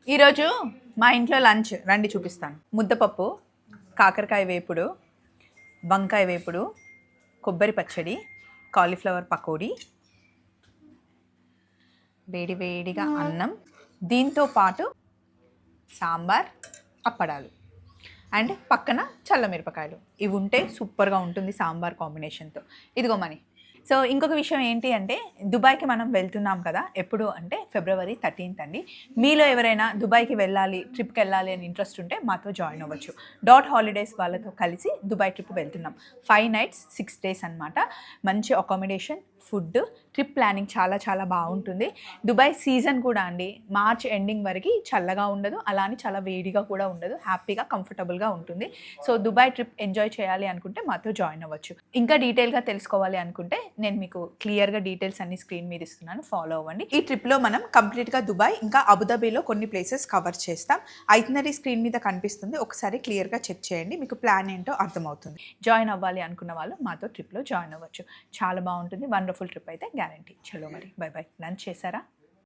ఈరోజు మా ఇంట్లో లంచ్ రండి చూపిస్తాను. ముద్దపప్పు, కాకరకాయ వేపుడు, వంకాయ వేపుడు, కొబ్బరి పచ్చడి, కాలీఫ్లవర్ పకోడీ, వేడి వేడిగా అన్నం, దీంతో పాటు సాంబార్, అప్పడాలు అండ్ పక్కన చల్లమిరపకాయలు. ఇవి ఉంటే సూపర్గా ఉంటుంది సాంబార్ కాంబినేషన్తో. ఇదిగో మనీ. సో ఇంకొక విషయం ఏంటి అంటే దుబాయ్కి మనం వెళ్తున్నాం కదా, ఎప్పుడు అంటే February 13th అండి. మీలో ఎవరైనా దుబాయ్కి వెళ్ళాలి, ట్రిప్కి వెళ్ళాలి అని ఇంట్రెస్ట్ ఉంటే మాతో జాయిన్ అవ్వచ్చు. డాట్ హాలిడేస్ వాళ్ళతో కలిసి దుబాయ్ ట్రిప్ వెళ్తున్నాం. 5 nights 6 days అనమాట. మంచి అకామిడేషన్, ఫుడ్, ట్రిప్ ప్లానింగ్ చాలా చాలా బాగుంటుంది. దుబాయ్ సీజన్ కూడా అండి మార్చ్ ఎండింగ్ వరకు చల్లగా ఉండదు, అలానే చాలా వేడిగా కూడా ఉండదు, హ్యాపీగా కంఫర్టబుల్గా ఉంటుంది. సో దుబాయ్ ట్రిప్ ఎంజాయ్ చేయాలి అనుకుంటే మాతో జాయిన్ అవ్వచ్చు. ఇంకా డీటెయిల్గా తెలుసుకోవాలి అనుకుంటే నేను మీకు క్లియర్గా డీటెయిల్స్ అన్ని స్క్రీన్ మీద ఇస్తున్నాను, ఫాలో అవ్వండి. ఈ ట్రిప్లో మనం కంప్లీట్గా దుబాయ్ ఇంకా అబుదాబీలో కొన్ని ప్లేసెస్ కవర్ చేస్తాం. ఐటినరీ స్క్రీన్ మీద కనిపిస్తుంది, ఒకసారి క్లియర్గా చెక్ చేయండి, మీకు ప్లాన్ ఏంటో అర్థమవుతుంది. జాయిన్ అవ్వాలి అనుకున్న వాళ్ళు మాతో ట్రిప్లో జాయిన్ అవ్వచ్చు. చాలా బాగుంటుంది, వండర్ఫుల్ ట్రిప్ అయితే గ్యారంటీ. చలో మరి, బై బై. లంచ్ చేశారా?